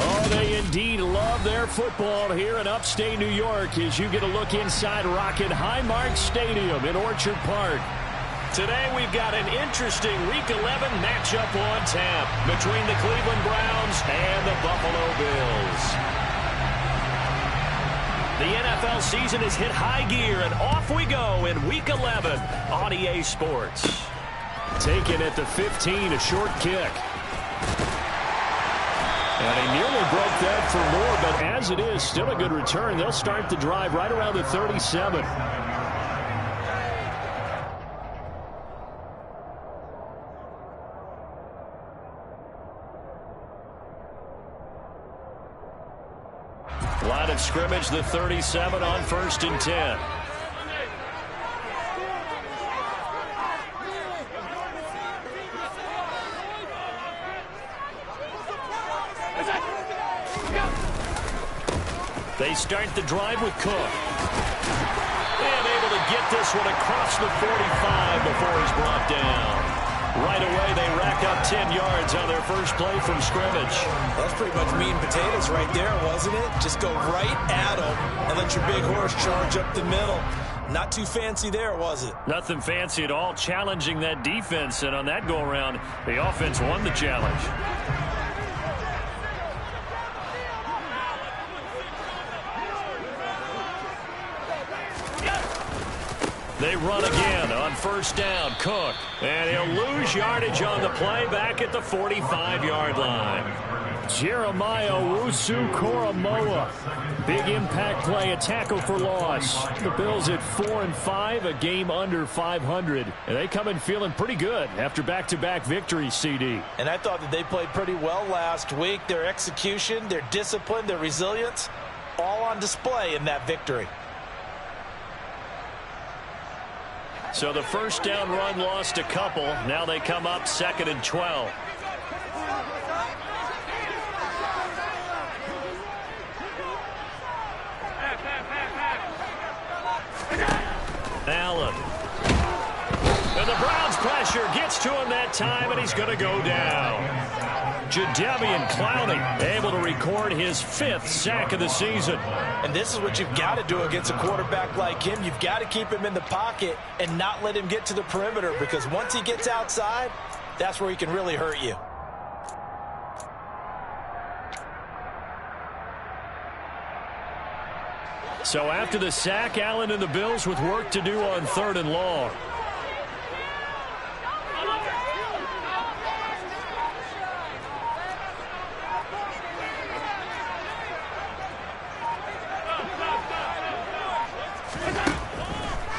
Oh, they indeed love their football here in upstate New York as you get a look inside Rocket Highmark Stadium in Orchard Park. Today we've got an interesting Week 11 matchup on tap between the Cleveland Browns and the Buffalo Bills. The NFL season has hit high gear, and off we go in Week 11 on EA Sports. Taken at the 15, a short kick. And he nearly broke that for more, but as it is, still a good return. They'll start the drive right around the 37. Line of scrimmage, the 37 on 1st and 10. They start the drive with Cook. And able to get this one across the 45 before he's brought down. Right away, they rack up 10 yards on their first play from scrimmage. That's pretty much meat and potatoes right there, wasn't it? Just go right at them and let your big horse charge up the middle. Not too fancy there, was it? Nothing fancy at all, challenging that defense. And on that go-around, the offense won the challenge. They run again on 1st down. Cook. And he'll lose yardage on the play back at the 45-yard line. Jeremiah Owusu-Koramoah. Big impact play, a tackle for loss. The Bills at 4-5, a game under 500. And they come in feeling pretty good after back-to-back victories, CD. And I thought that they played pretty well last week. Their execution, their discipline, their resilience, all on display in that victory. So the 1st down run lost a couple. Now they come up 2nd and 12. Allen. And the Browns pressure gets to him that time, and he's going to go down. Jadeveon Clowney able to record his 5th sack of the season. And this is what you've got to do against a quarterback like him. You've got to keep him in the pocket and not let him get to the perimeter, because once he gets outside, that's where he can really hurt you. So after the sack, Allen and the Bills with work to do on 3rd and long.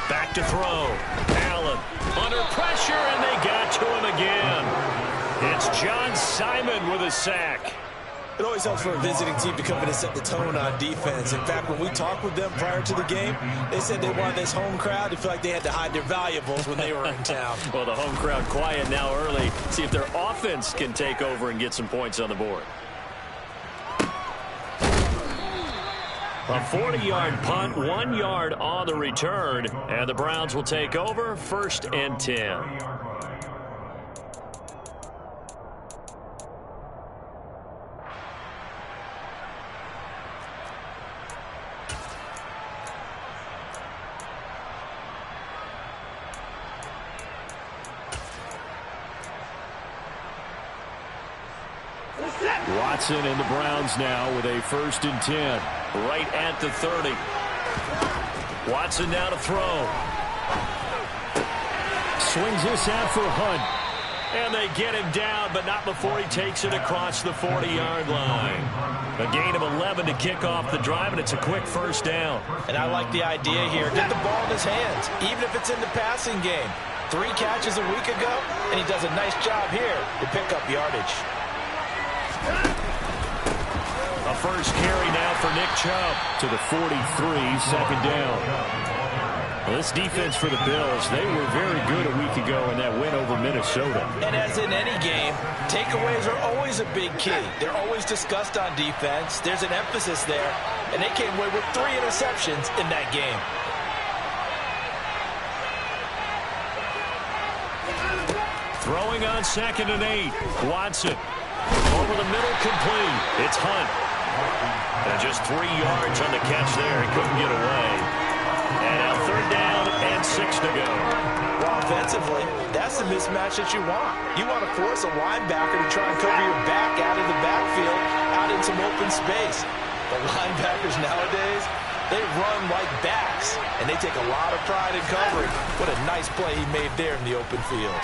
Back to throw. Allen under pressure, and they got to him again. It's John Simon with a sack. It always helps for a visiting team to come in and set the tone on defense. In fact, when we talked with them prior to the game, they said they wanted this home crowd to feel like they had to hide their valuables when they were in town. Well, the home crowd quiet now early. See if their offense can take over and get some points on the board. A 40-yard punt, 1 yard on the return, and the Browns will take over 1st and 10. Watson and the Browns now with a 1st and 10. Right at the 30. Watson now to throw. Swings this out for Hunt. And they get him down, but not before he takes it across the 40-yard line. A gain of 11 to kick off the drive, and it's a quick 1st down. And I like the idea here. Get the ball in his hands, even if it's in the passing game. 3 catches a week ago, and he does a nice job here to pick up yardage. A first carry now for Nick Chubb to the 43, 2nd down. Well, this defense for the Bills, they were very good a week ago in that win over Minnesota. And as in any game, takeaways are always a big key. They're always discussed on defense. There's an emphasis there, and they came away with 3 interceptions in that game. Throwing on 2nd and 8. Watson. Over the middle, complete. It's Hunt. And just 3 yards on the catch there. He couldn't get away. And now 3rd down and 6 to go. Well, offensively, that's the mismatch that you want. You want to force a linebacker to try and cover your back out of the backfield, out in some open space. The linebackers nowadays, they run like backs, and they take a lot of pride in covering. What a nice play he made there in the open field.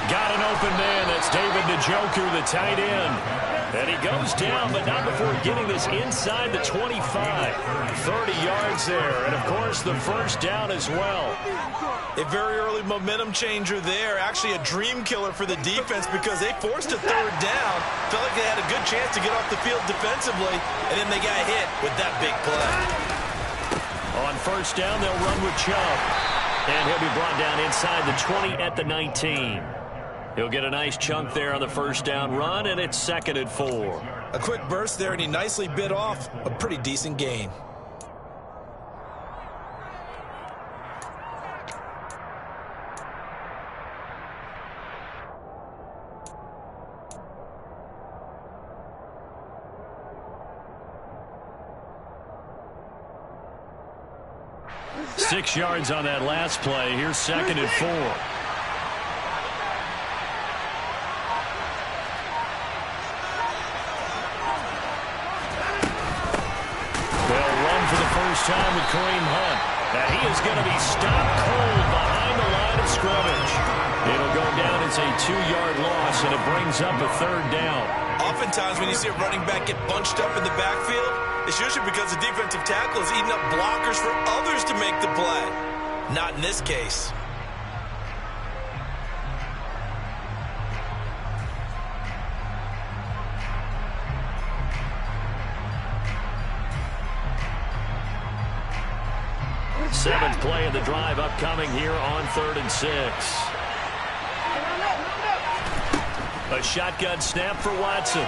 Got an open man. That's David Njoku, the tight end. And he goes down, but not before getting this inside the 25. 30 yards there, and, of course, the first down as well. A very early momentum changer there. Actually a dream killer for the defense because they forced a 3rd down. Felt like they had a good chance to get off the field defensively, and then they got hit with that big play. On 1st down, they'll run with Chubb. And he'll be brought down inside the 20 at the 19. He'll get a nice chunk there on the 1st down run, and it's 2nd and 4. A quick burst there, and he nicely bit off a pretty decent gain. Six yards on that last play. Here's 2nd and 4. Time with Kareem Hunt. Now he is going to be stopped cold behind the line of scrimmage. It'll go down as a 2-yard loss, and it brings up a 3rd down. Oftentimes when you see a running back get bunched up in the backfield, it's usually because the defensive tackle is eating up blockers for others to make the play. Not in this case. Seventh play of the drive upcoming here on 3rd and 6. A shotgun snap for Watson.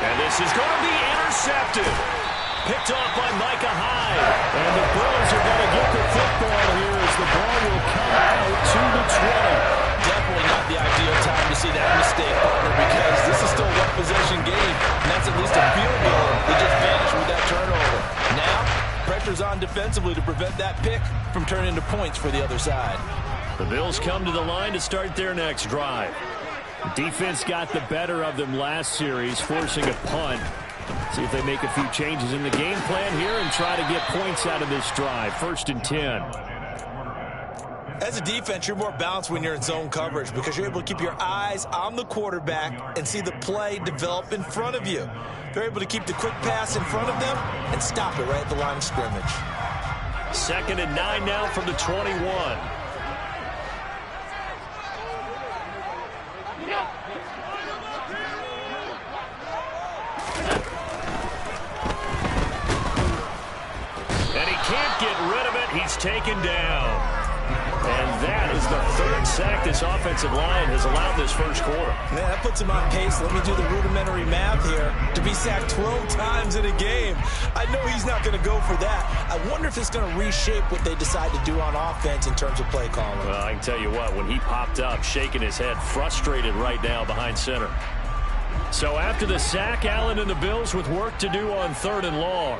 And this is going to be intercepted. Picked off by Micah Hyde. And the Bills are going to get the football here as the ball will come out to the 20. Definitely not the ideal time to see that mistake, partner, because this is still a one-possession game. And that's at least a field goal. They just vanished with that turnover. Now, pressure's on defensively to prevent that pick from turning into points for the other side. The Bills come to the line to start their next drive. The defense got the better of them last series, forcing a punt. See if they make a few changes in the game plan here and try to get points out of this drive. 1st and 10. As a defense, you're more balanced when you're in zone coverage because you're able to keep your eyes on the quarterback and see the play develop in front of you. They're able to keep the quick pass in front of them and stop it right at the line of scrimmage. 2nd and 9 now from the 21. And he can't get rid of it. He's taken down. And that is the 3rd sack this offensive line has allowed this first quarter. Man, that puts him on pace. Let me do the rudimentary math here. To be sacked 12 times in a game. I know he's not going to go for that. I wonder if it's going to reshape what they decide to do on offense in terms of play calling. Well, I can tell you what, when he popped up, shaking his head, frustrated right now behind center. So after the sack, Allen and the Bills with work to do on 3rd and long.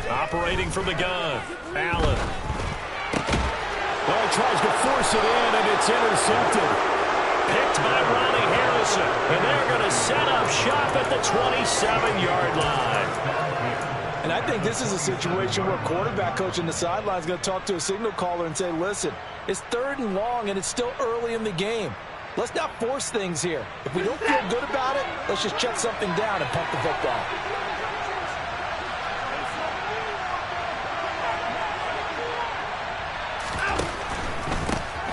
Operating from the gun, Allen. Well, tries to force it in, and it's intercepted. Picked by Ronnie Harrison, and they're going to set up shop at the 27-yard line. And I think this is a situation where quarterback coach in the sideline is going to talk to a signal caller and say, listen, it's 3rd and long, and it's still early in the game. Let's not force things here. If we don't feel good about it, let's just check something down and pump the football.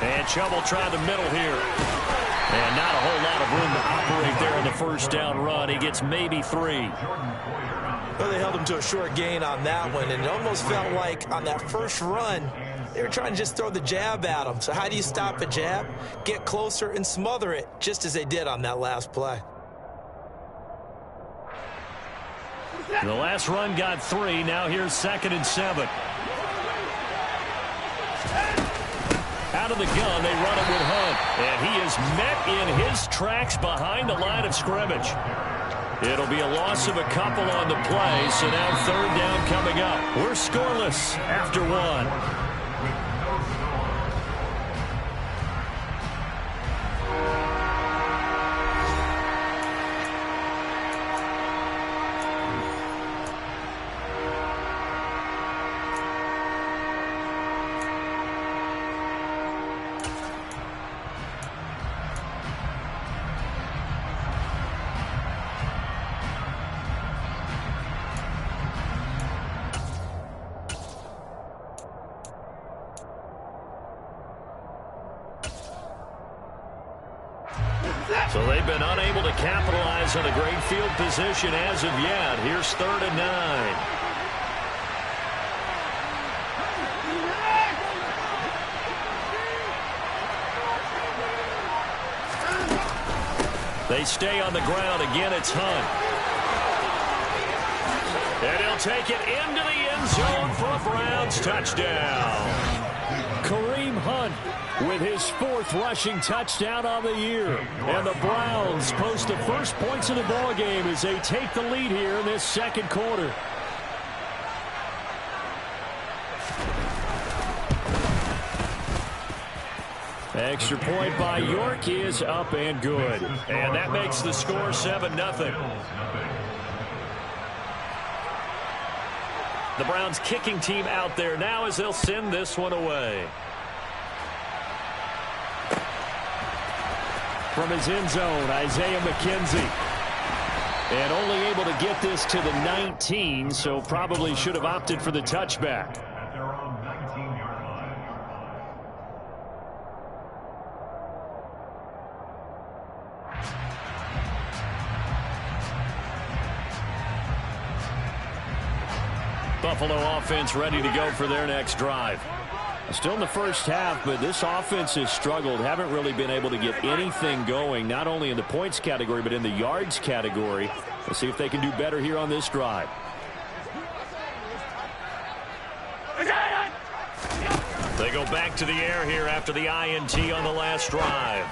And Chubb will try the middle here. And not a whole lot of room to operate there on the 1st down run. He gets maybe 3. Well, they held him to a short gain on that one, and it almost felt like on that first run, they were trying to just throw the jab at him. So how do you stop a jab? Get closer and smother it, just as they did on that last play. The last run got 3. Now here's 2nd and 7. Out of the gun, they run it with Hunt. And he is met in his tracks behind the line of scrimmage. It'll be a loss of a couple on the play, so now 3rd down coming up. We're scoreless after 1. So they've been unable to capitalize on a great field position as of yet. Here's 3rd and 9. They stay on the ground. Again, it's Hunt. And he'll take it into the end zone for a Browns touchdown. Kareem Hunt with his 4th rushing touchdown on the year. And the Browns post the first points of the ball game as they take the lead here in this 2nd quarter. Extra point by York is up and good. And that makes the score 7-0. The Browns kicking team out there now as they'll send this one away. From his end zone, Isaiah McKenzie. And only able to get this to the 19, so probably should have opted for the touchback. Buffalo offense ready to go for their next drive. Still in the first half, but this offense has struggled. Haven't really been able to get anything going, not only in the points category, but in the yards category. Let's see if they can do better here on this drive. They go back to the air here after the INT on the last drive.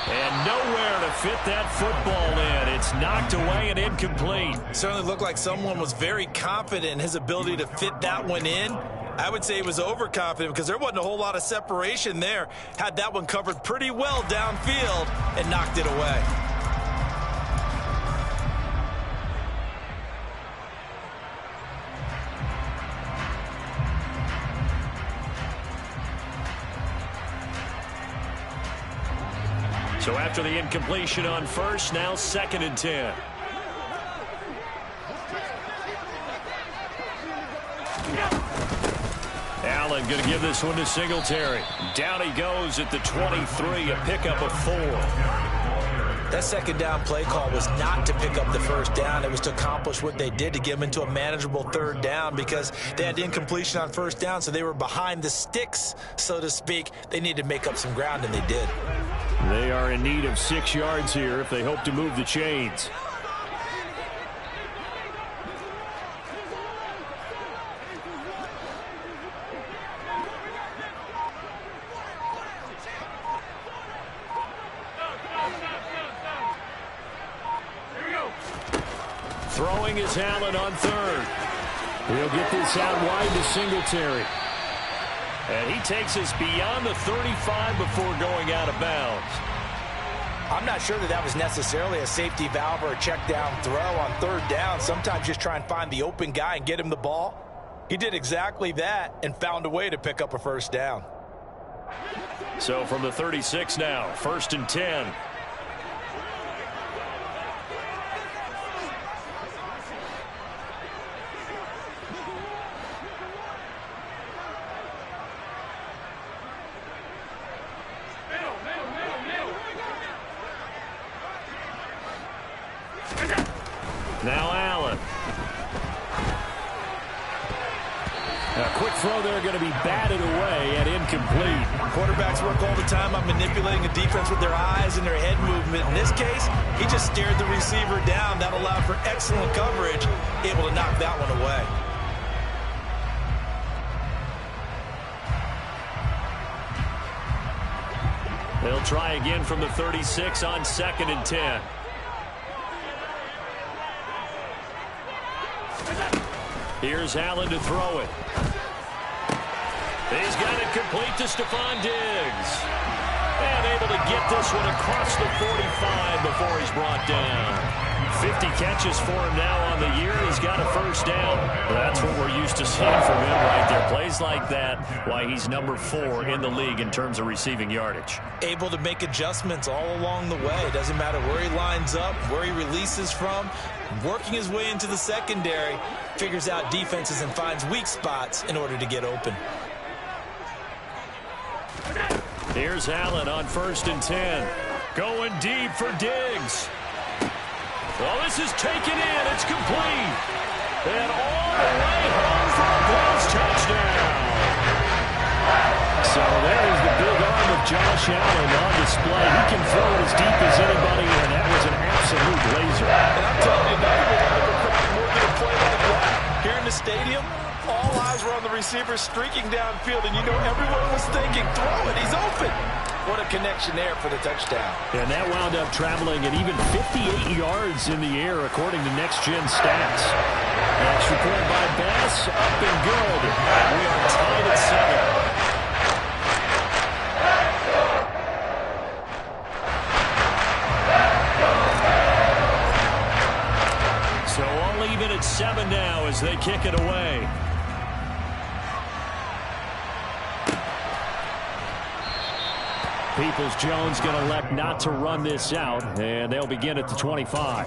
And nowhere to fit that football in. It's knocked away and incomplete. Certainly looked like someone was very confident in his ability to fit that one in. I would say he was overconfident because there wasn't a whole lot of separation there. Had that one covered pretty well downfield and knocked it away. So after the incompletion on first, now 2nd and 10. Allen going to give this one to Singletary. Down he goes at the 23, a pickup of 4. That 2nd down play call was not to pick up the 1st down. It was to accomplish what they did, to get them into a manageable 3rd down, because they had incompletion on 1st down, so they were behind the sticks, so to speak. They needed to make up some ground, and they did. They are in need of 6 yards here if they hope to move the chains. Throwing is Allen on 3rd. He'll get this out wide to Singletary. And he takes us beyond the 35 before going out of bounds. I'm not sure that was necessarily a safety valve or a check down throw on 3rd down. Sometimes just try and find the open guy and get him the ball. He did exactly that and found a way to pick up a 1st down. So from the 36 now, 1st and 10. Now Allen. A quick throw there are going to be batted away and incomplete. Quarterbacks work all the time on manipulating a defense with their eyes and their head movement. In this case, he just stared the receiver down. That allowed for excellent coverage, able to knock that one away. They'll try again from the 36 on 2nd and 10. Here's Allen to throw it. He's got it complete to Stephon Diggs. And able to get this one across the 45 before he's brought down. 50 catches for him now on the year. He's got a first down. That's what we're used to seeing from him right there. Plays like that, why he's number 4 in the league in terms of receiving yardage. Able to make adjustments all along the way. Doesn't matter where he lines up, where he releases from. Working his way into the secondary, figures out defenses and finds weak spots in order to get open. Here's Allen on 1st and 10. Going deep for Diggs. Well, this is taken in. It's complete. And all the way home for a Bills touchdown. So there is the big arm of Josh Allen on display. He can throw it as deep as anybody, and that was an absolute laser. And I'm telling you, not even one of them crying more than a play like that. Here in the stadium, all eyes were on the receiver streaking downfield, and you know everyone was thinking, throw it, he's open. What a connection there for the touchdown. And that wound up traveling at even 58 yards in the air, according to Next Gen Stats. Extra point by Bass, up and good. We are tied at 7. So all even at 7 now as they kick it away. Peoples-Jones going to elect not to run this out, and they'll begin at the 25.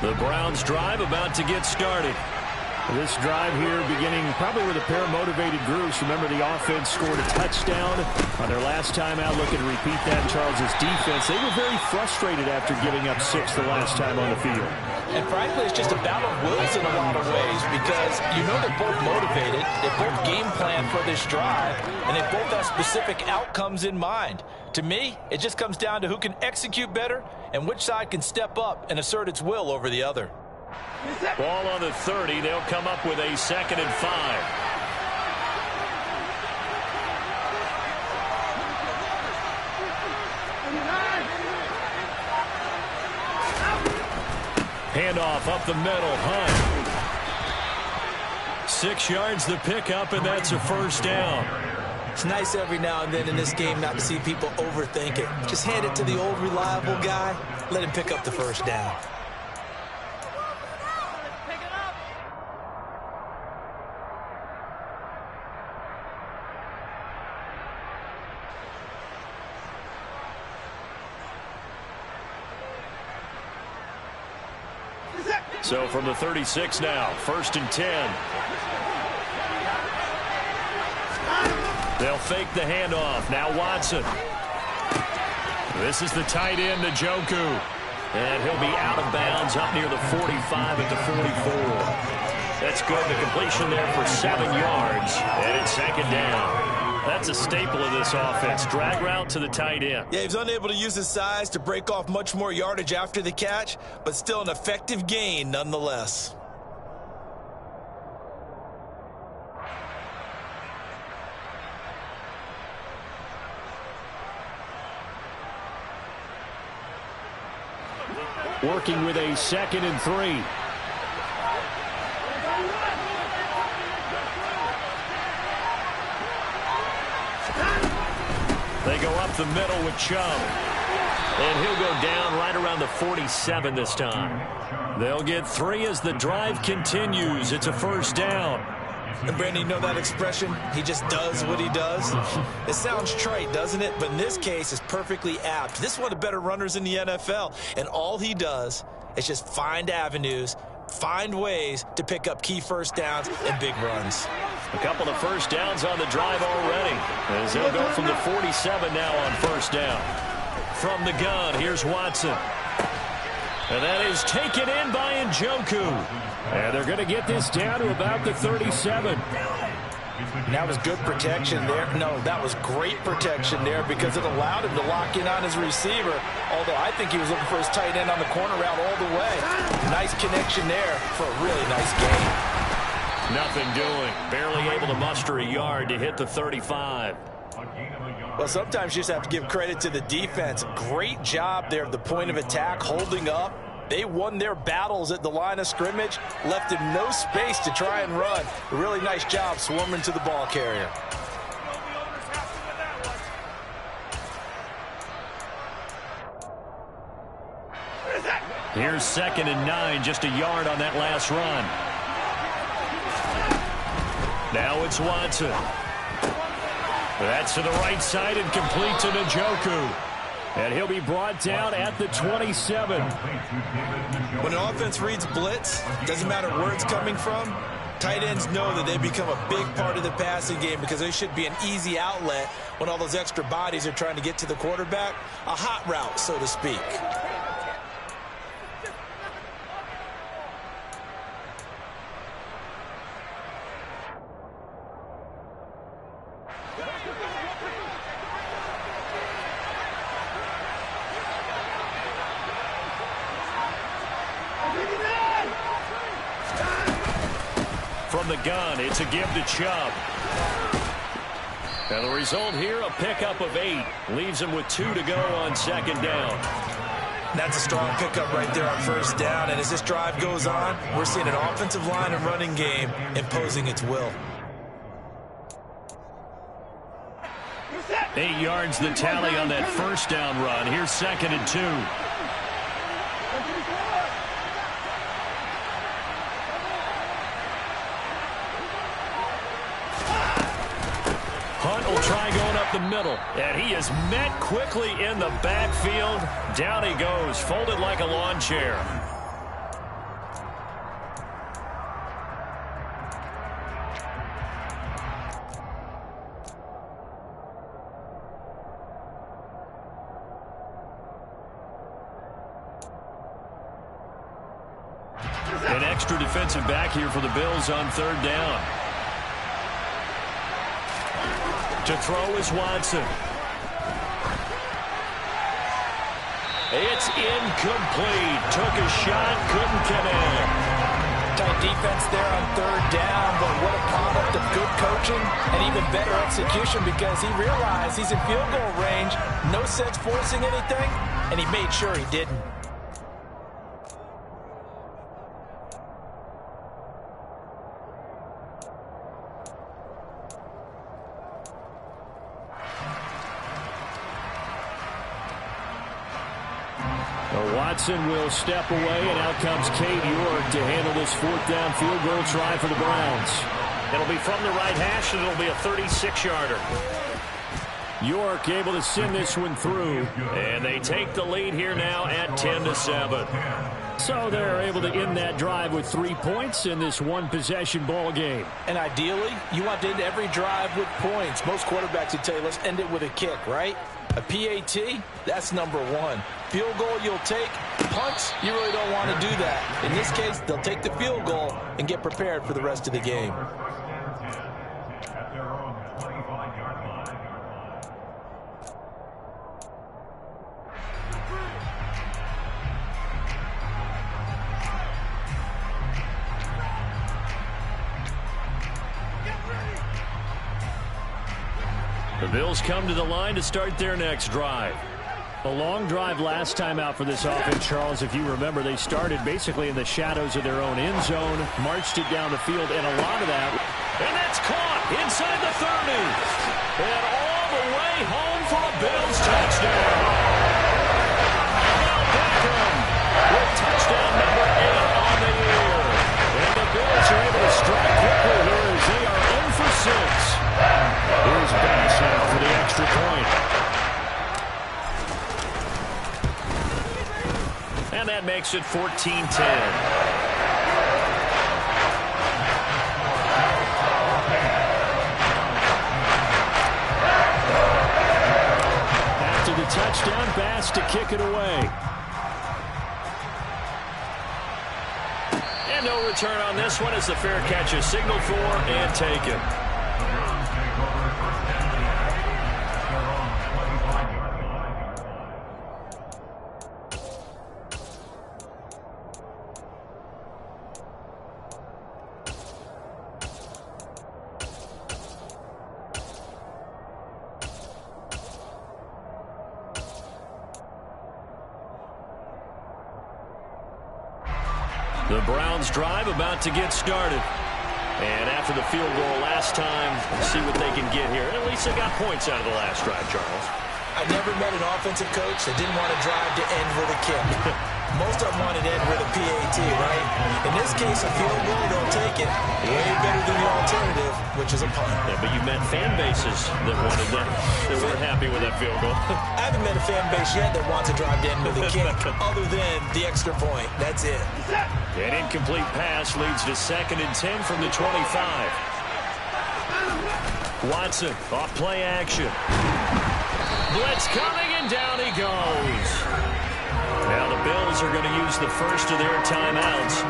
The Browns drive about to get started. This drive here beginning probably with a pair of motivated groups. Remember, the offense scored a touchdown on their last time out. Looking to repeat that in Charles' defense. They were very frustrated after giving up 6 the last time on the field. And frankly, it's just a battle of wills in a lot of ways because you know they're both motivated, they both game plan for this drive, and they both have specific outcomes in mind. To me, it just comes down to who can execute better and which side can step up and assert its will over the other. Ball on the 30. They'll come up with a 2nd and 5. Handoff up the middle. Hunt. 6 yards the pickup, and that's a first down. It's nice every now and then in this game not to see people overthink it. Just hand it to the old reliable guy. Let him pick up the first down. So from the 36 now, 1st and 10. They'll fake the handoff. Now Watson. This is the tight end, Njoku. And he'll be out of bounds up near the 45 at the 44. That's good. The completion there for 7 yards. And it's 2nd down. That's a staple of this offense. Drag route to the tight end. Yeah, he was unable to use his size to break off much more yardage after the catch, but still an effective gain nonetheless. Working with a 2nd and 3. They go up the middle with Chubb. And he'll go down right around the 47 this time. They'll get 3 as the drive continues. It's a first down. And Brandon, you know that expression? He just does what he does. It sounds trite, doesn't it? But in this case, it's perfectly apt. This is one of the better runners in the NFL. And all he does is just find avenues, find ways to pick up key first downs and big runs. A couple of first downs on the drive already, as they'll go from the 47 now on first down. from the gun. Here's Watson. And that is taken in by Njoku. And they're going to get this down to about the 37. That was good protection there. No, that was great protection there because it allowed him to lock in on his receiver, although I think he was looking for his tight end on the corner route all the way. Nice connection there for a really nice game. Nothing doing. Barely able to muster a yard to hit the 35. Well, sometimes you just have to give credit to the defense. Great job there at the point of attack, holding up. They won their battles at the line of scrimmage, left him no space to try and run. A really nice job swarming to the ball carrier. Here's 2nd and 9, just a yard on that last run. Now it's Watson. That's to the right side and complete to Njoku. And he'll be brought down at the 27. When an offense reads blitz, doesn't matter where it's coming from, tight ends know that they become a big part of the passing game because they should be an easy outlet when all those extra bodies are trying to get to the quarterback. A hot route, so to speak. From the gun, it's a give to Chubb. And the result here, a pickup of 8. Leaves him with 2 to go on 2nd down. That's a strong pickup right there on 1st down. And as this drive goes on, we're seeing an offensive line and running game imposing its will. 8 yards the tally on that 1st down run. Here's 2nd and 2. Hunt will try going up the middle. And he is met quickly in the backfield. Down he goes, folded like a lawn chair. An extra defensive back here for the Bills on 3rd down. To throw is Watson. It's incomplete. Took a shot, couldn't connect. Tight defense there on 3rd down, but what a product of good coaching and even better execution because he realized he's in field goal range. No sense forcing anything, and he made sure he didn't. Watson will step away, and out comes Cade York to handle this 4th down field goal try for the Browns. It'll be from the right hash, and it'll be a 36-yarder. York able to send this one through, and they take the lead here now at 10-7. So they're able to end that drive with 3 points in this one-possession ball game. And ideally, you want to end every drive with points. Most quarterbacks would tell you, let's end it with a kick, right? A PAT, that's number 1. Field goal you'll take. Punts, you really don't want to do that. In this case, they'll take the field goal and get prepared for the rest of the game. The Bills come to the line to start their next drive. A long drive last time out for this offense, Charles. If you remember, they started basically in the shadows of their own end zone, marched it down the field, and a lot of that. And that's caught inside the 30. And all the way home for a Bills touchdown. Now Beckham with touchdown number 8 on the year. And the Bills are able to strike quickly here as they are in for 6. Here's Bass now for the extra point. And that makes it 14-10. After the touchdown. touchdown pass to kick it away. And no return on this one as the fair catch is signaled for and taken. The Browns drive about to get started. And after the field goal last time, we'll see what they can get here. At least they got points out of the last drive, Charles. I never met an offensive coach that didn't want to drive to end with a kick. Most of them wanted to end with a PAT, right? In this case, a field goal, they'll take it. Way better than the alternative, which is a punt. Yeah, but you met fan bases that wanted that, that weren't happy with that field goal. I haven't met a fan base yet that wants to drive to end with a kick other than the extra point. That's it. An incomplete pass leads to 2nd and 10 from the 25. Watson, off play action. Blitz coming, and down he goes. Now the Bills are going to use the first of their timeouts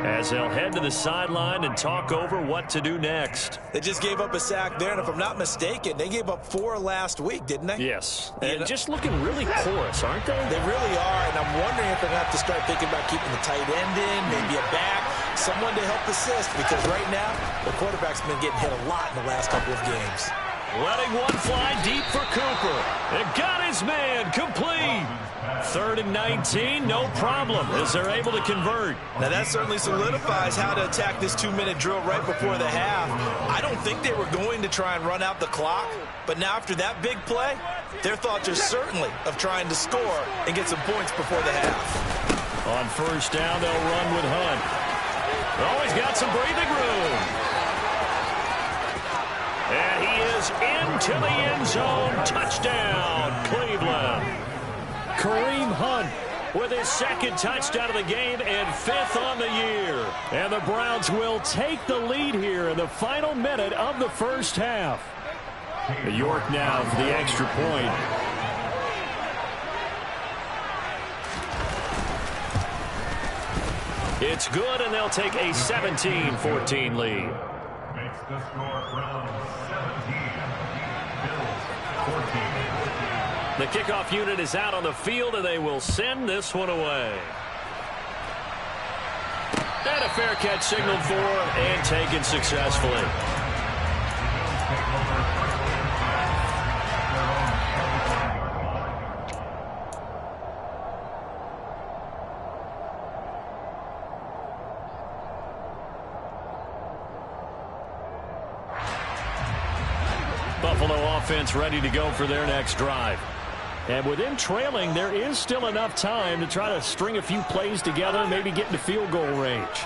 as they'll head to the sideline and talk over what to do next. They just gave up a sack there, and if I'm not mistaken, they gave up 4 last week, didn't they? Yes, and just looking really porous, aren't they? They really are, and I'm wondering if they're going to have to start thinking about keeping the tight end in, maybe a back, someone to help assist, because right now, the quarterback's been getting hit a lot in the last couple of games. Letting one fly deep for Cooper. It got his man complete. 3rd and 19, no problem, as they're able to convert. Now that certainly solidifies how to attack this 2-minute drill right before the half. I don't think they were going to try and run out the clock, but now after that big play, their thoughts are certainly of trying to score and get some points before the half. On 1st down, they'll run with Hunt. Always got some breathing room. And he is into the end zone. Touchdown, Cleveland. Kareem Hunt with his 2nd touchdown of the game and 5th on the year. And the Browns will take the lead here in the final minute of the first half. York now for the extra point. It's good, and they'll take a 17-14 lead. Makes the score Browns 17, Bills 14. The kickoff unit is out on the field, and they will send this one away. And a fair catch signaled for and taken successfully. Buffalo offense ready to go for their next drive. And with them trailing, there is still enough time to try to string a few plays together, maybe get into field goal range.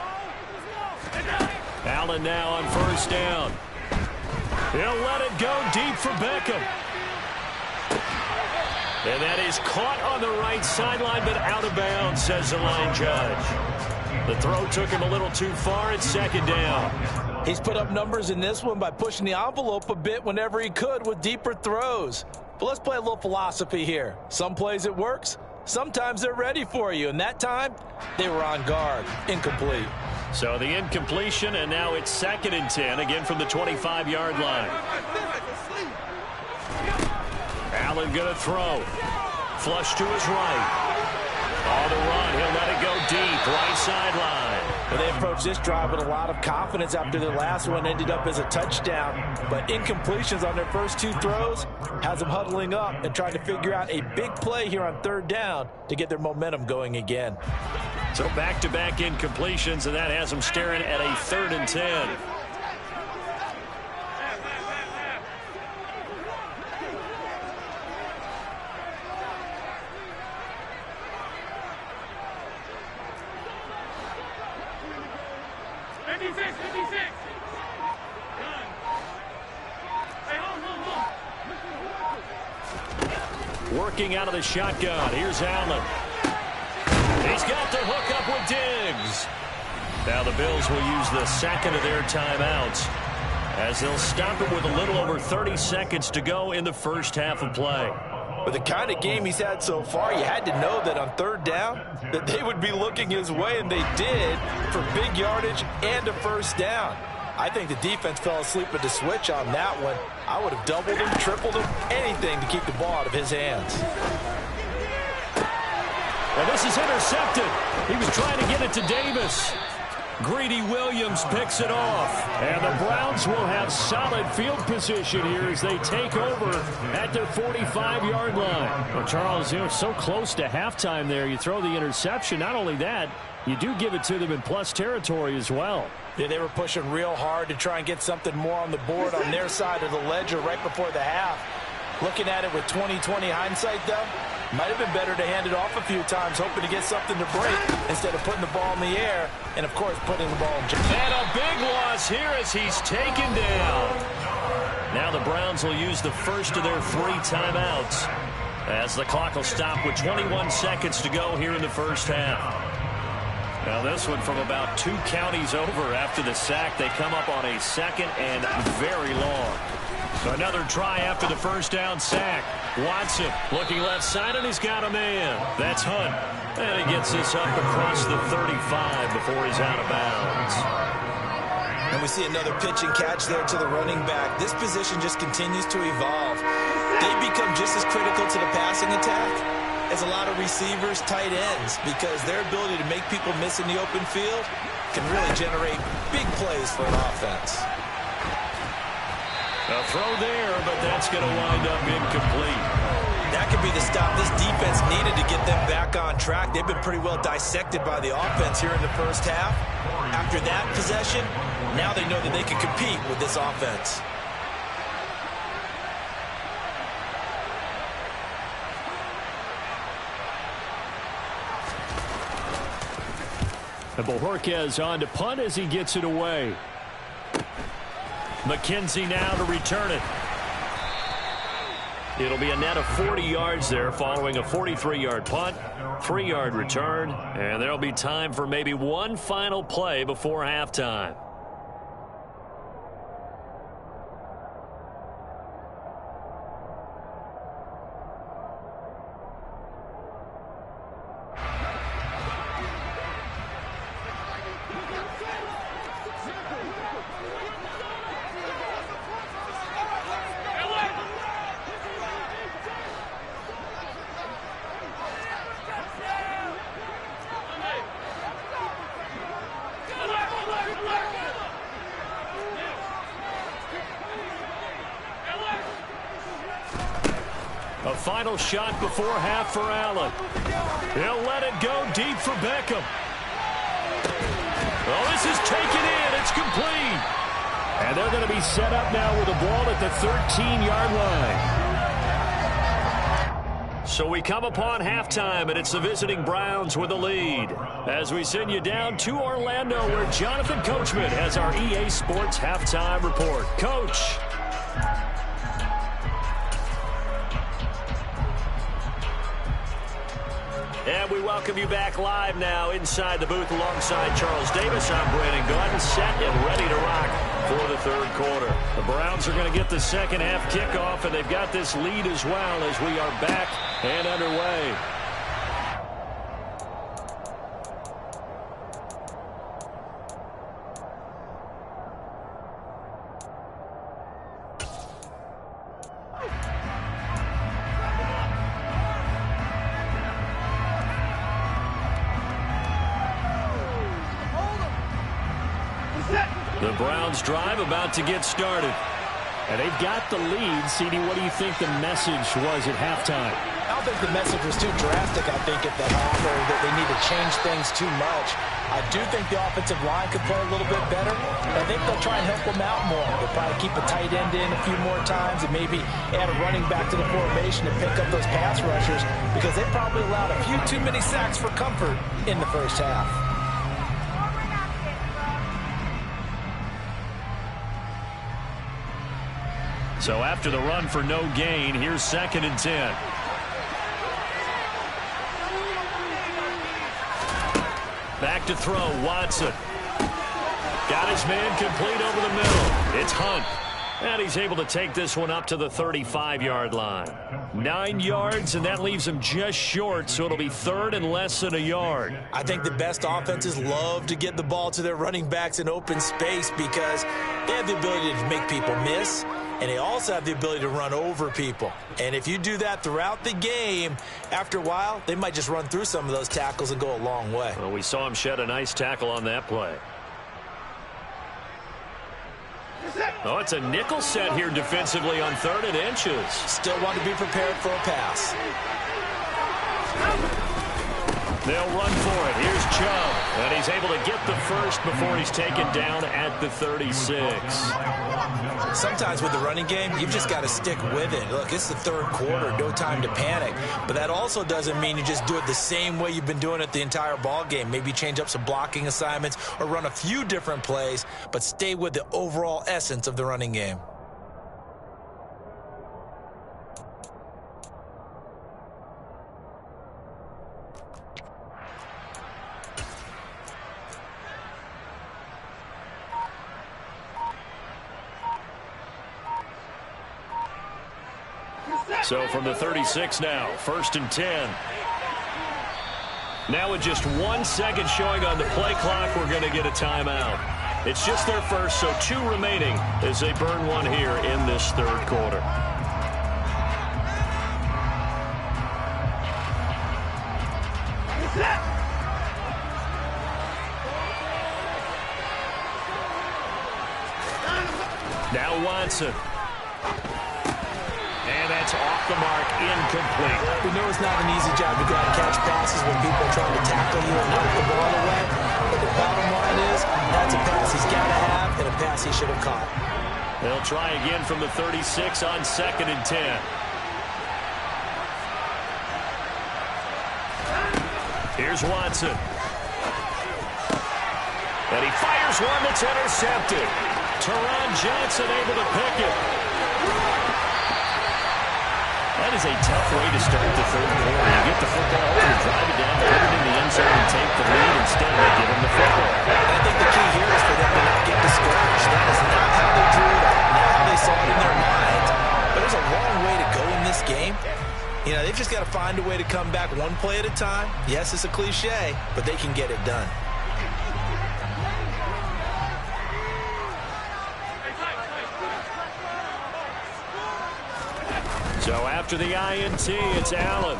Allen now on 1st down. He'll let it go deep for Beckham. And that is caught on the right sideline, but out of bounds, says the line judge. The throw took him a little too far. It's 2nd down. He's put up numbers in this one by pushing the envelope a bit whenever he could with deeper throws. But let's play a little philosophy here. Some plays it works. Sometimes they're ready for you. And that time, they were on guard. Incomplete. So the incompletion, and now it's 2nd and 10, again from the 25-yard line. Allen going to throw. Flush to his right. On the run, he'll let it go deep, right sideline. Well, they approached this drive with a lot of confidence after their last one ended up as a touchdown. But incompletions on their first 2 throws has them huddling up and trying to figure out a big play here on 3rd down to get their momentum going again. So back-to-back incompletions, and that has them staring at a 3rd and 10. Working out of the shotgun. Here's Allen. He's got the hook up with Diggs. Now the Bills will use the 2nd of their timeouts as they'll stop it with a little over 30 seconds to go in the first half of play. With the kind of game he's had so far, you had to know that on third down that they would be looking his way, and they did, for big yardage and a first down. I think the defense fell asleep at the switch on that one. I would have doubled him, tripled him, anything to keep the ball out of his hands. And this is intercepted. He was trying to get it to Davis. Greedy Williams picks it off. And the Browns will have solid field position here as they take over at their 45-yard line. Well, Charles, you know, so close to halftime there. You throw the interception. Not only that, you do give it to them in plus territory as well. Yeah, they were pushing real hard to try and get something more on the board on their side of the ledger right before the half. Looking at it with 20/20 hindsight, though, might have been better to hand it off a few times, hoping to get something to break instead of putting the ball in the air and, of course, putting the ball in. And a big loss here as he's taken down. Now the Browns will use the first of their 3 timeouts as the clock will stop with 21 seconds to go here in the first half. Now this one from about 2 counties over after the sack. They come up on a second and very long. So another try after the first down sack. Watson looking left side, and he's got a man. That's Hunt. And he gets this up across the 35 before he's out of bounds. And we see another pitch and catch there to the running back. This position just continues to evolve. They become just as critical to the passing attack as a lot of receivers, tight ends, because their ability to make people miss in the open field can really generate big plays for an offense. A throw there, but that's going to wind up incomplete. That could be the stop this defense needed to get them back on track. They've been pretty well dissected by the offense here in the first half. After that possession, now they know that they can compete with this offense. And Bojorquez on to punt as he gets it away. McKenzie now to return it. It'll be a net of 40 yards there following a 43-yard punt, 3-yard return, and there'll be time for maybe one final play before halftime. A final shot before half for Allen. He'll let it go deep for Beckham. Oh, this is taken in. It's complete. And they're going to be set up now with the ball at the 13-yard line. So we come upon halftime, and it's the visiting Browns with the lead. As we send you down to Orlando, where Jonathan Coachman has our EA Sports halftime report. Coach. And we welcome you back live now inside the booth alongside Charles Davis. I'm Brandon Gordon, set and ready to rock for the third quarter. The Browns are going to get the second half kickoff, and they've got this lead as well as we are back and underway. The Browns drive about to get started. And they've got the lead. CD, what do you think the message was at halftime? I don't think the message was too drastic, I think, at the half, or that they need to change things too much. I do think the offensive line could play a little bit better. I think they'll try and help them out more. They'll probably keep a tight end in a few more times and maybe add a running back to the formation and pick up those pass rushers, because they probably allowed a few too many sacks for comfort in the first half. So after the run for no gain, here's 2nd and 10. Back to throw, Watson. Got his man complete over the middle. It's Hunt. And he's able to take this one up to the 35-yard line. 9 yards, and that leaves him just short, so it'll be third and less than a yard. I think the best offenses love to get the ball to their running backs in open space because they have the ability to make people miss, and they also have the ability to run over people. And if you do that throughout the game, after a while, they might just run through some of those tackles and go a long way. Well, we saw him shed a nice tackle on that play. Oh, it's a nickel set here defensively on 3rd and inches. Still want to be prepared for a pass. They'll run for it. Here's Chubb. And he's able to get the first before he's taken down at the 36. Sometimes with the running game, you've just got to stick with it. Look, it's the 3rd quarter, no time to panic. But that also doesn't mean you just do it the same way you've been doing it the entire ball game. Maybe change up some blocking assignments or run a few different plays, but stay with the overall essence of the running game. So from the 36 now, 1st and 10. Now with just 1 second showing on the play clock, we're going to get a timeout. It's just their first, so 2 remaining as they burn one here in this 3rd quarter. Now Watson. And that's off the mark, incomplete. We know it's not an easy job to go out and catch passes when people are trying to tackle you and knock the ball away. But the bottom line is, that's a pass he's got to have and a pass he should have caught. They'll try again from the 36 on 2nd and 10. Here's Watson. And he fires one that's intercepted. Teron Johnson able to pick it. That is a tough way to start the 3rd quarter. You get the football open and drive it down, put it in the end zone, and take the lead. Instead, they give him the football. And I think the key here is for them to not get discouraged. That is not how they drew it up, not how they saw it in their minds. But there's a long way to go in this game. You know, they've just got to find a way to come back one play at a time. Yes, it's a cliche, but they can get it done. So after the INT, it's Allen.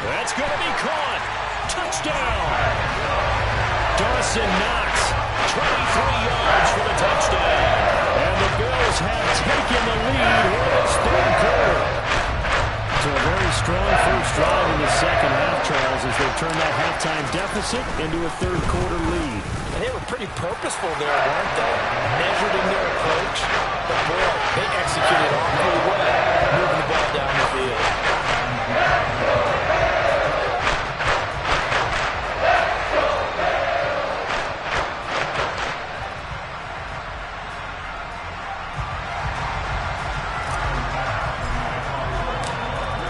That's going to be caught. Touchdown. Dawson Knox, 23 yards for the touchdown. And the Bills have taken the lead in this 3rd quarter. So a very strong first drive in the 2nd half, Charles, as they've turned that halftime deficit into a 3rd quarter lead. And they were pretty purposeful there, weren't they? Measured in their approach. But boy, they executed awfully well, moving the ball down the field.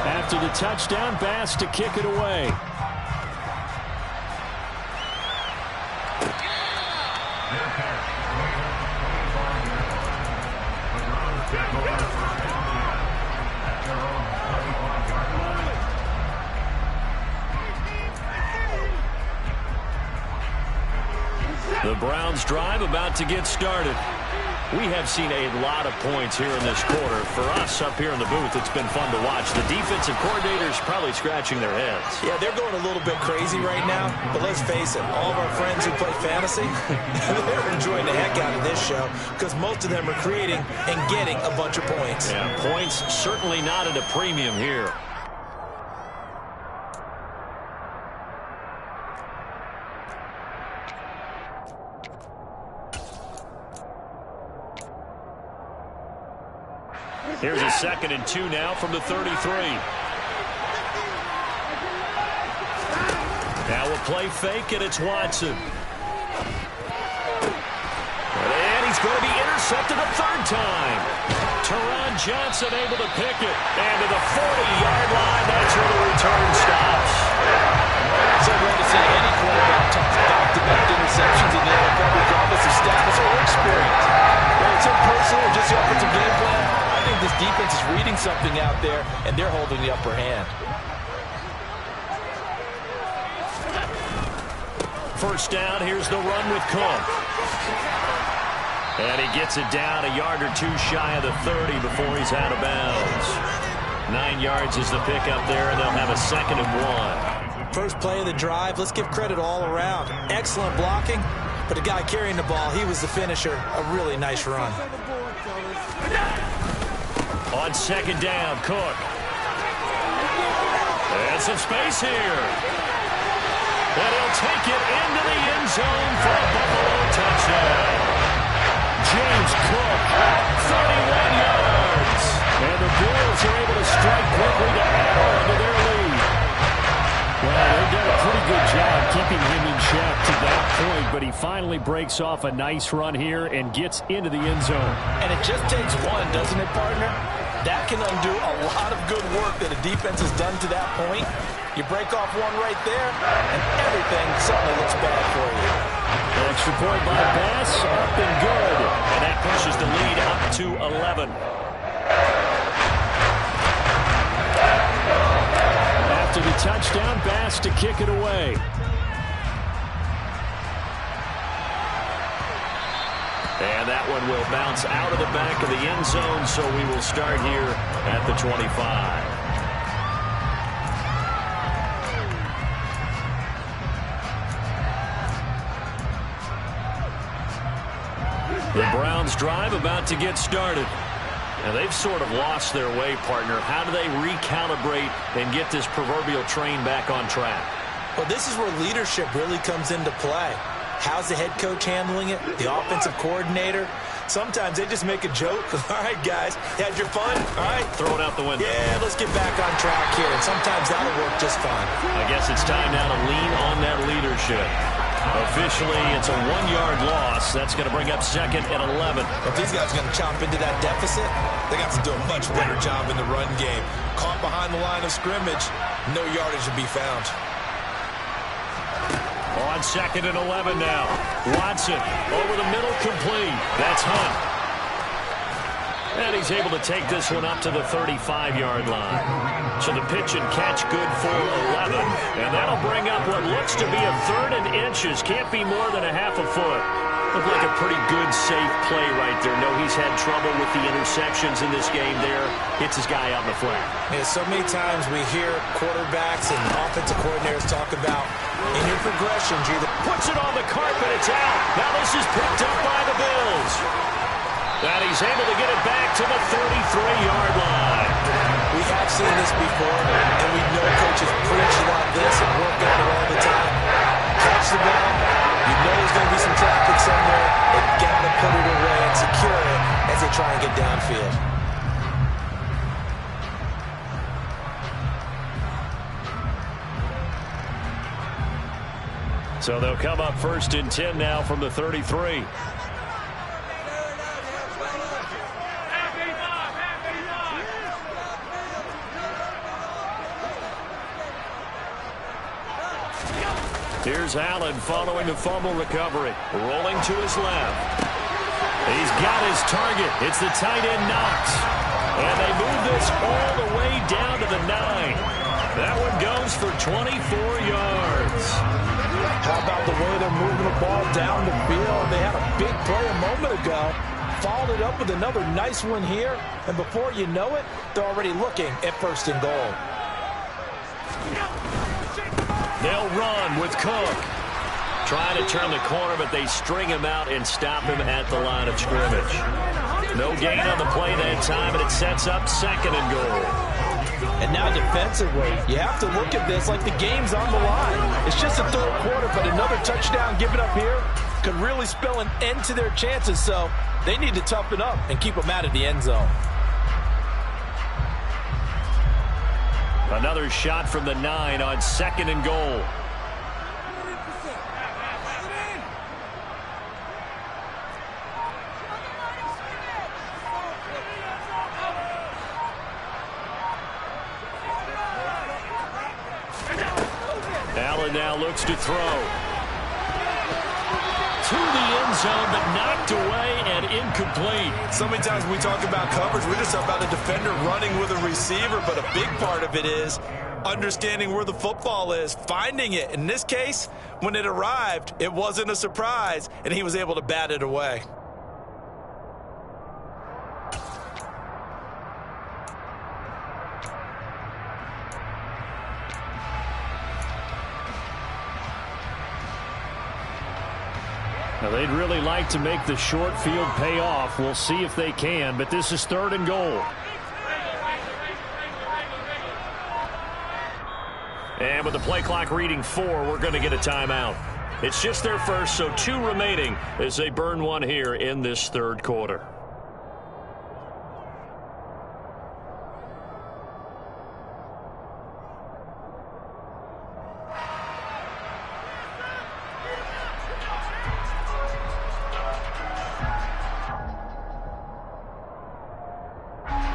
After the touchdown, Bass to kick it away. The Browns drive about to get started. We have seen a lot of points here in this quarter. For us up here in the booth, it's been fun to watch. The defensive coordinators probably scratching their heads. Yeah, they're going a little bit crazy right now. But let's face it, all of our friends who play fantasy, they're enjoying the heck out of this show because most of them are creating and getting a bunch of points. Yeah, points certainly not at a premium here. Here's a 2nd and 2 now from the 33. Now a play fake, and it's Watson. And he's going to be intercepted a 3rd time. Teron Johnson able to pick it. And to the 40-yard line, that's where the return stops. So glad to see any quarterback toss back-to-back interceptions in the NFL, regardless of status or experience. Well, it's repping out there, and they're holding the upper hand. First down, here's the run with Cook. And he gets it down a yard or two shy of the 30 before he's out of bounds. 9 yards is the pickup there, and they'll have a 2nd and 1. First play of the drive, let's give credit all around. Excellent blocking, but the guy carrying the ball, he was the finisher. A really nice run. On 2nd down, Cook. And some space here. And he'll take it into the end zone for a Buffalo touchdown. James Cook, 31 yards. And the Bills are able to strike quickly to add on to their lead. Well, they've done a pretty good job keeping him in check to that point, but he finally breaks off a nice run here and gets into the end zone. And it just takes one, doesn't it, partner? That can undo a lot of good work that a defense has done to that point. You break off one right there, and everything suddenly looks bad for you. Extra point by Bass, up and good. And that pushes the lead up to 11. After the touchdown, Bass to kick it away. And that one will bounce out of the back of the end zone, so we will start here at the 25. The Browns drive about to get started. And they've sort of lost their way, partner. How do they recalibrate and get this proverbial train back on track? Well, this is where leadership really comes into play. How's the head coach handling it? The offensive coordinator? Sometimes they just make a joke. All right, guys, had your fun? All right. Throw it out the window. Yeah, let's get back on track here. And sometimes that'll work just fine. I guess it's time now to lean on that leadership. Officially, it's a 1-yard loss. That's going to bring up 2nd and 11. If these guys are going to chomp into that deficit, they got to do a much better job in the run game. Caught behind the line of scrimmage, no yardage to be found. On 2nd and 11 now. Watson over the middle, complete. That's Hunt. And he's able to take this one up to the 35-yard line. So the pitch and catch good for 11. And that'll bring up what looks to be a 3rd and inches. Can't be more than a half a foot. Looked like a pretty good, safe play right there. No, he's had trouble with the interceptions in this game there. Hits his guy out in the flat. Yeah, so many times we hear quarterbacks and offensive coordinators talk about in your progressions, you either puts it on the carpet, it's out. Now this is picked up by the Bills. And he's able to get it back to the 33-yard line. We have seen this before, and we know coaches preach about this and work on it all the time. Catch the ball. You know there's going to be some traffic somewhere. They've got to put it away and secure it as they try and get downfield. So they'll come up 1st and 10 now from the 33. Here's Allen following the fumble recovery. Rolling to his left. He's got his target. It's the tight end Knox. And they move this all the way down to the 9. That one goes for 24 yards. How about the way they're moving the ball down the field? They had a big play a moment ago. Followed it up with another nice one here. And before you know it, they're already looking at 1st and goal. They'll run with Cook. Trying to turn the corner, but they string him out and stop him at the line of scrimmage. No gain on the play that time, and it sets up 2nd and goal. And now defensively, you have to look at this like the game's on the line. It's just the 3rd quarter, but another touchdown given up here could really spell an end to their chances, so they need to toughen up and keep them out of the end zone. Another shot from the 9 on 2nd and goal. Allen now looks to throw. to the end zone, but knocked away and incomplete. So many times when we talk about coverage, we're just talking about a defender running with a receiver, but a big part of it is understanding where the football is, finding it. In this case, when it arrived, it wasn't a surprise, and he was able to bat it away. Now, they'd really like to make the short field pay off. We'll see if they can, but this is 3rd and goal. And with the play clock reading 4, we're going to get a timeout. It's just their first, so 2 remaining as they burn one here in this 3rd quarter.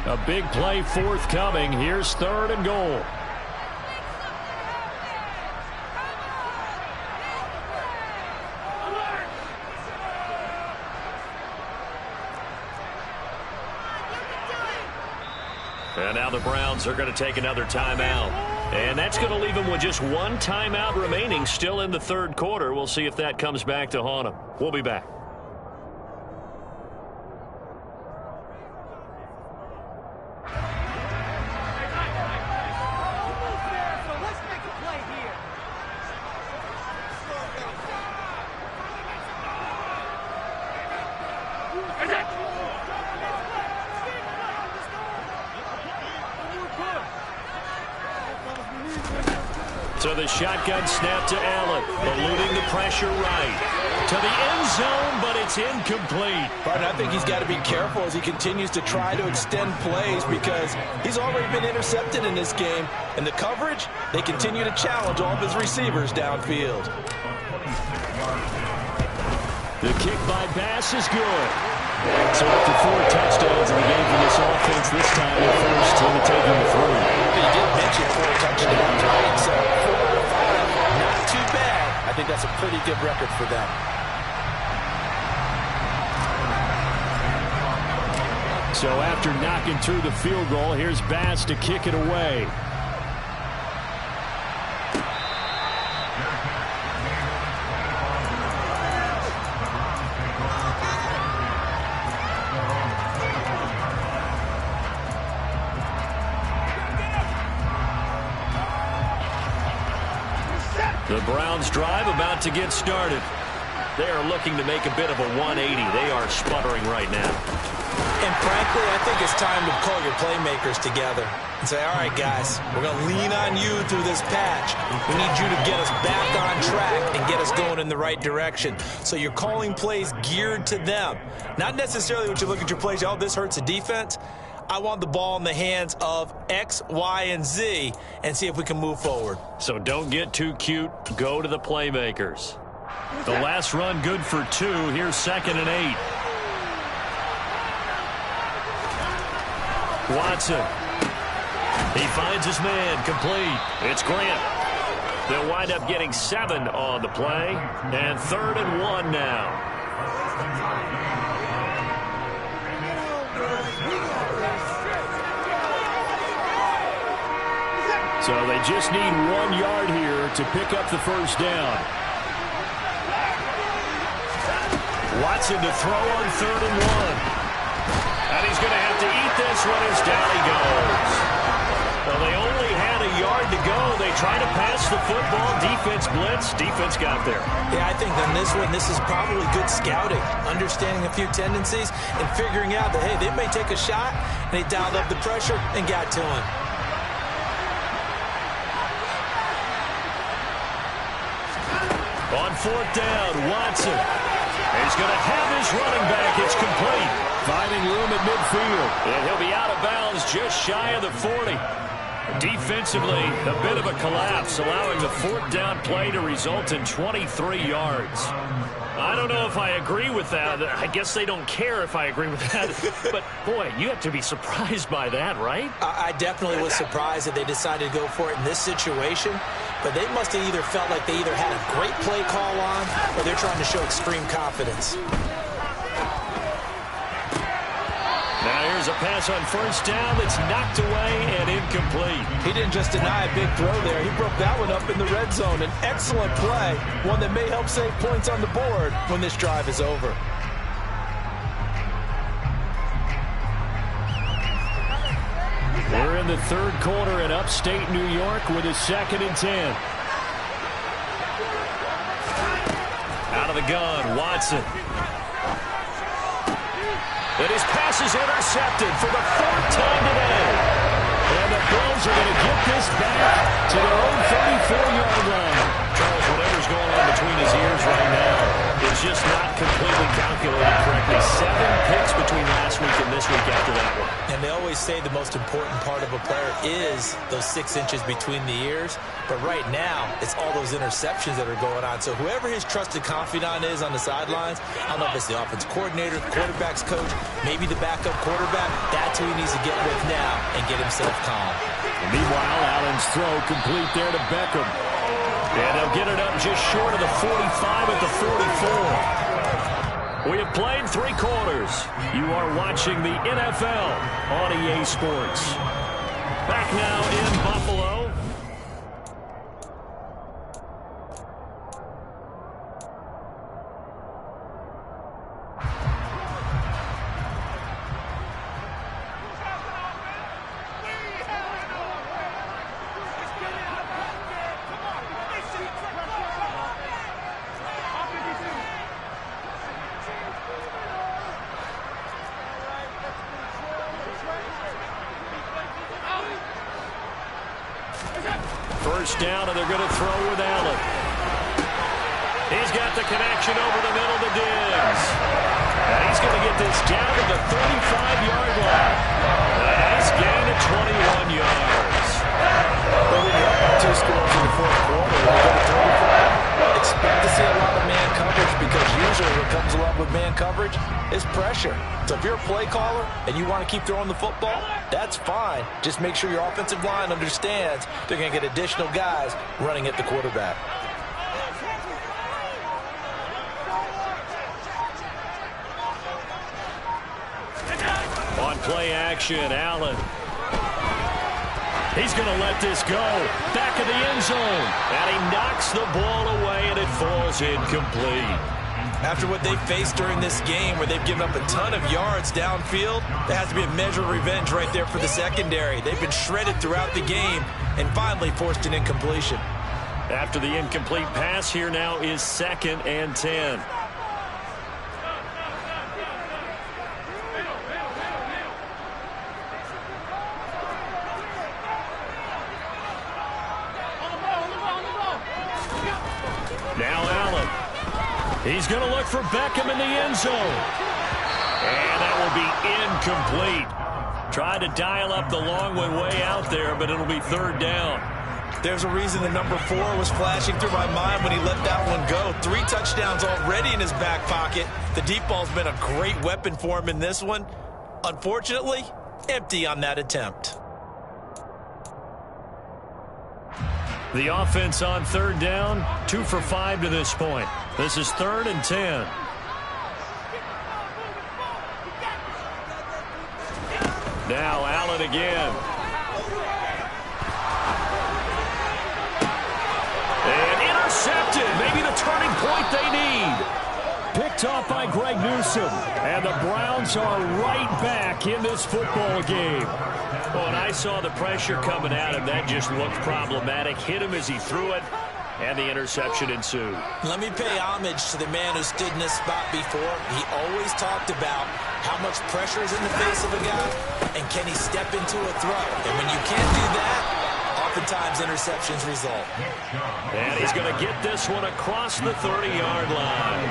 A big play forthcoming. Here's 3rd and goal. And now the Browns are going to take another timeout. And that's going to leave them with just 1 timeout remaining still in the 3rd quarter. We'll see if that comes back to haunt them. We'll be back. So the shotgun snap to Allen, eluding the pressure right. To the end zone, but it's incomplete. Pardon, I think he's got to be careful as he continues to try to extend plays because he's already been intercepted in this game. And the coverage, they continue to challenge all of his receivers downfield. The kick by Bass is good. So after 4 touchdowns in the game for this offense, this time the first team to take them through. You did mention 4 touchdowns, right? So 4 out of 5, not too bad. I think that's a pretty good record for them. So after knocking through the field goal, here's Bass to kick it away. The Browns drive about to get started. They are looking to make a bit of a 180. They are sputtering right now. And frankly, I think it's time to call your playmakers together and say, all right, guys, we're going to lean on you through this patch. We need you to get us back on track and get us going in the right direction. So you're calling plays geared to them. Not necessarily when you look at your plays, oh, this hurts the defense. I want the ball in the hands of X, Y, and Z and see if we can move forward. So don't get too cute. Go to the playmakers. The last run good for 2. Here's 2nd and 8. Watson. He finds his man. Complete. It's Grant. They'll wind up getting 7 on the play. And 3rd and 1 now. So they just need 1 yard here to pick up the first down. Watson to throw on 3rd and 1. And he's going to have to eat this one as down he goes. Well, they only had a yard to go. They try to pass the football. Defense blitz. Defense got there. Yeah, I think on this one, this is probably good scouting, understanding a few tendencies, and figuring out that, hey, they may take a shot, and they dialed up the pressure and got to him. On 4th down, Watson. He's going to have his running back. It's complete. Finding room at midfield. And he'll be out of bounds just shy of the 40. Defensively, a bit of a collapse, allowing the 4th down play to result in 23 yards. I don't know if I agree with that. I guess they don't care if I agree with that. But, boy, you have to be surprised by that, right? I definitely was surprised that they decided to go for it in this situation. but they must have either felt like they either had a great play call on or they're trying to show extreme confidence. Now here's a pass on first down that's knocked away and incomplete. He didn't just deny a big throw there. He broke that one up in the red zone. An excellent play, one that may help save points on the board when this drive is over. We're in the third quarter in upstate New York with a 2nd and 10. Out of the gun, Watson. And his pass is intercepted for the 4th time today. And the Bills are going to get this back to their own 34-yard line. Charles, whatever's going on between his ears right now is just not completely calculated correctly. 7 picks between last week and this week after that one. And they always say the most important part of a player is those 6 inches between the ears. But right now, it's all those interceptions that are going on. So whoever his trusted confidant is on the sidelines, I don't know if it's the offense coordinator, the quarterback's coach, maybe the backup quarterback, that's who he needs to get with now and get himself calm. And meanwhile, Allen's throw complete there to Beckham. And they'll get it up just short of the 45 at the 44. We have played 3 quarters. You are watching the NFL on EA Sports. Back now in Buffalo. First down, and they're going to throw with Allen. He's got the connection over the middle to Diggs. And he's going to get this down to the 35-yard line. A nice gain of 21 yards. Well, when you're up by 2 scores in the 4th quarter, when you go to 35, expect to see a lot of man coverage because usually what comes along with man coverage is pressure. So if you're a play caller and you want to keep throwing the football, that's fine. Just make sure your offensive line understands they're going to get additional guys running at the quarterback. On play action, Allen. He's going to let this go. Back of the end zone. And he knocks the ball away, and it falls incomplete. After what they faced during this game where they've given up a ton of yards downfield, there has to be a measure of revenge right there for the secondary. They've been shredded throughout the game and finally forced an incompletion. After the incomplete pass, here now is 2nd and 10. Now Allen. He's going to look for Beckham in the end zone. And that will be incomplete. Tried to dial up the long way out there, but it'll be 3rd down. There's a reason the number 4 was flashing through my mind when he let that one go. 3 touchdowns already in his back pocket. The deep ball's been a great weapon for him in this one. Unfortunately, empty on that attempt. The offense on 3rd down, 2 for 5 to this point. This is 3rd and 10. Now Allen again. And intercepted. Maybe the turning point they need. Picked off by Greg Newsome. And the Browns are right back in this football game. Well, and I saw the pressure coming at him. That just looked problematic. Hit him as he threw it, and the interception ensued. Let me pay homage to the man who stood in this spot before. He always talked about how much pressure is in the face of a guy, and can he step into a throw. And when you can't do that, oftentimes interceptions result. And he's going to get this one across the 30-yard line.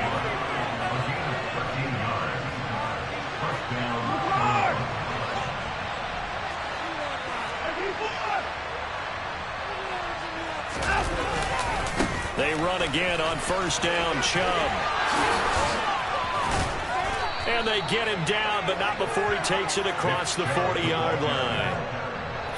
They run again on 1st down, Chubb. And they get him down, but not before he takes it across the 40-yard line.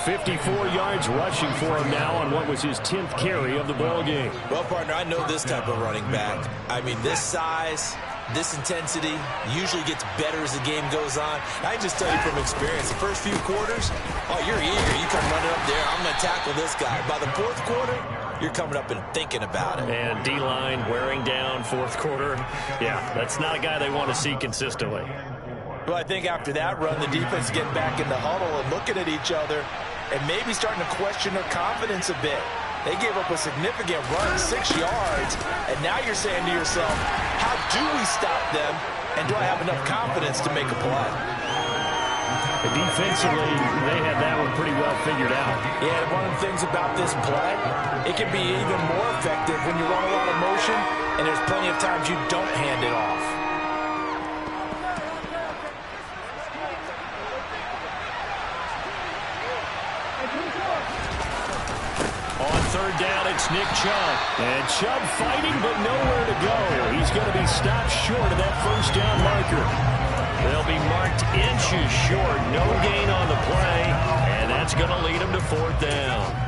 54 yards rushing for him now on what was his 10th carry of the ball game. Well, partner, I know this type of running back. I mean, this size, this intensity usually gets better as the game goes on. I can just tell you from experience, the first few quarters, oh, you're eager. You come running up there, I'm going to tackle this guy. By the fourth quarter, you're coming up and thinking about it. And D-line wearing down fourth quarter. Yeah, that's not a guy they want to see consistently. Well, I think after that run, the defense is getting back in the huddle and looking at each other and maybe starting to question their confidence a bit. They gave up a significant run, 6 yards, and now you're saying to yourself, how do we stop them, and do I have enough confidence to make a play? Defensively, they had that one pretty well figured out. Yeah, one of the things about this play, it can be even more effective when you run a lot of motion, and there's plenty of times you don't hand it off. On third down, it's Nick Chubb. And Chubb fighting, but nowhere to go. He's going to be stopped short of that first down marker. They'll be marked inches short. No gain on the play. And that's going to lead him to fourth down.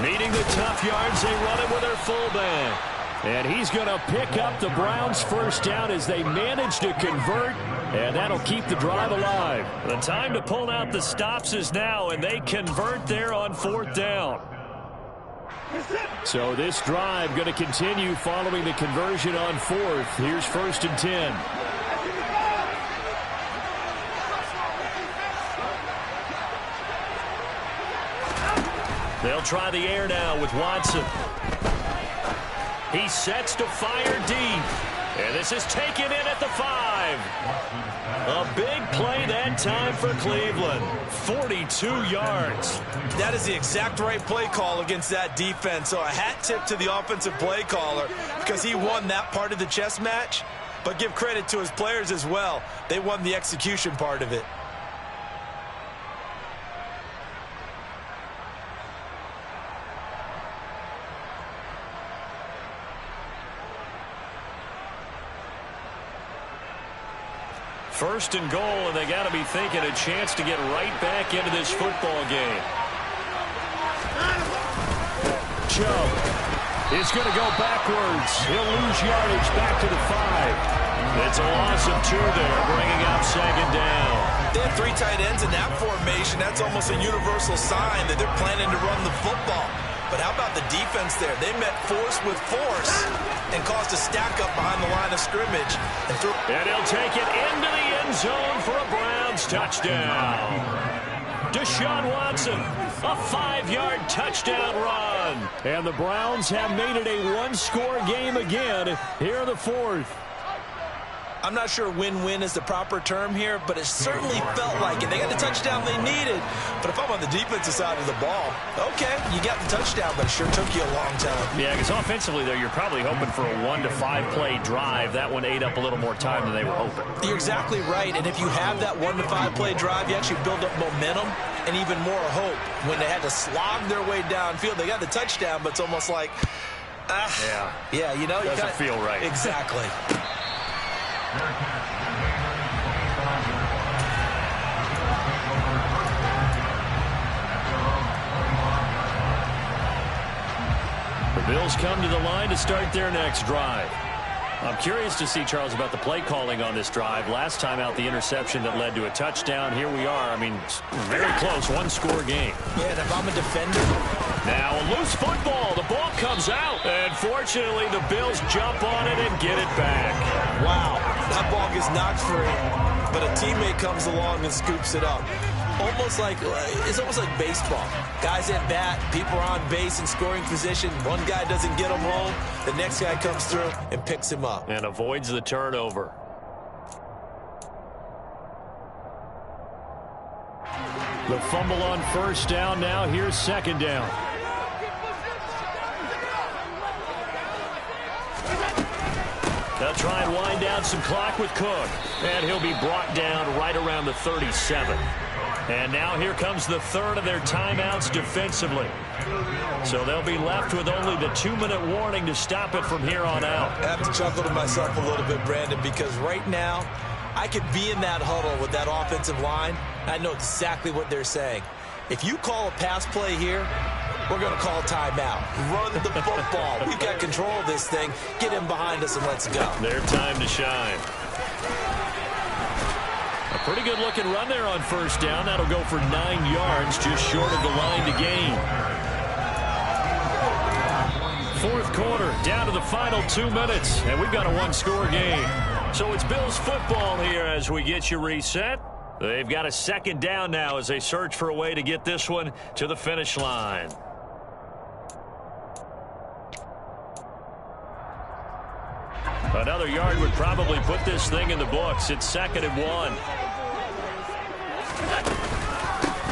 Needing the tough yards, they run it with their fullback. And he's going to pick up the Browns' first down as they manage to convert, and that'll keep the drive alive. The time to pull out the stops is now, and they convert there on fourth down. So this drive going to continue following the conversion on fourth. Here's 1st and 10. They'll try the air now with Watson. He sets to fire deep. And this is taken in at the 5. A big play that time for Cleveland. 42 yards. That is the exact right play call against that defense. So a hat tip to the offensive play caller because he won that part of the chess match. But give credit to his players as well. They won the execution part of it. First and goal, and they got to be thinking a chance to get right back into this football game. Chubb is going to go backwards. He'll lose yardage back to the 5. It's a loss of 2 there, bringing up 2nd down. They have 3 tight ends in that formation. That's almost a universal sign that they're planning to run the football. But how about the defense there? They met force with force and caused a stack up behind the line of scrimmage. And he'll take it into the end zone for a Browns touchdown. Deshaun Watson, a 5-yard touchdown run. And the Browns have made it a 1-score game again here in the 4th. I'm not sure win-win is the proper term here, but it certainly felt like it. They got the touchdown they needed. But if I'm on the defensive side of the ball, okay, you got the touchdown, but it sure took you a long time. Yeah, because offensively, though, you're probably hoping for a 1 to 5 play drive. That one ate up a little more time than they were hoping. You're exactly right. And if you have that 1 to 5 play drive, you actually build up momentum and even more hope. When they had to slog their way downfield, they got the touchdown, but it's almost like, yeah, you know, doesn't feel right. Exactly. The Bills come to the line to start their next drive. I'm curious to see, Charles, about the play calling on this drive. Last time out, the interception that led to a touchdown. Here we are. I mean, very close, 1-score game. Yeah, and if I'm a defender. Now a loose football. The ball comes out. And fortunately, the Bills jump on it and get it back. Wow, that ball gets knocked free, but a teammate comes along and scoops it up. It's almost like baseball. Guys at bat, people are on base in scoring position. One guy doesn't get him home. The next guy comes through and picks him up. And avoids the turnover. The fumble on first down. Now here's 2nd down. They'll try and wind down some clock with Cook. And he'll be brought down right around the 37. And now here comes the third of their timeouts defensively. So they'll be left with only the 2-minute warning to stop it from here on out. I have to chuckle to myself a little bit, Brandon, because right now I could be in that huddle with that offensive line. I know exactly what they're saying. If you call a pass play here, we're going to call timeout. Run the football. We've got control of this thing. Get him behind us and let's go. Their time to shine. A pretty good-looking run there on first down. That'll go for 9 yards, just short of the line to gain. Fourth quarter, down to the final 2 minutes, and we've got a one-score game. So it's Bills football here as we get you reset. They've got a second down now as they search for a way to get this one to the finish line. Another yard would probably put this thing in the books. It's 2nd and 1.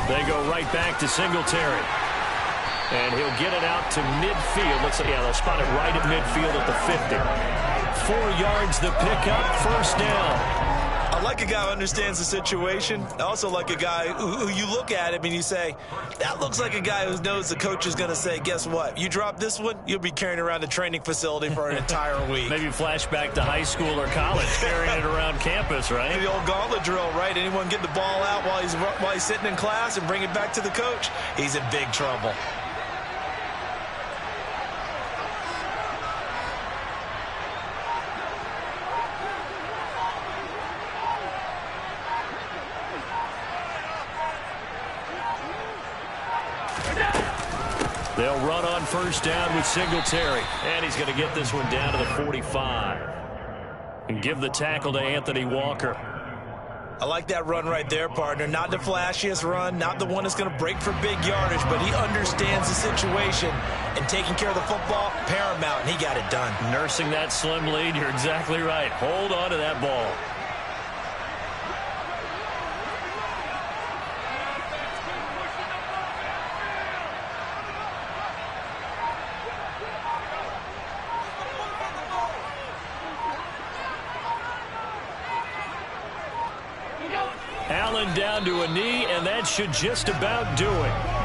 They go right back to Singletary. And he'll get it out to midfield. Let's see, yeah, they'll spot it right at midfield at the 50. 4 yards the pickup, first down. I like a guy who understands the situation. I also like a guy who you look at him and you say, that looks like a guy who knows the coach is going to say, guess what? You drop this one, you'll be carrying around a training facility for an entire week. Maybe flashback to high school or college, carrying it around campus, right? The old gauntlet drill, right? Anyone get the ball out while he's sitting in class and bring it back to the coach? He's in big trouble. They'll run on first down with Singletary. And he's going to get this one down to the 45. And give the tackle to Anthony Walker. I like that run right there, partner. Not the flashiest run, not the one that's going to break for big yardage, but he understands the situation, and taking care of the football, paramount, and he got it done. Nursing that slim lead, you're exactly right. Hold on to that ball. Allen down to a knee, and that should just about do it.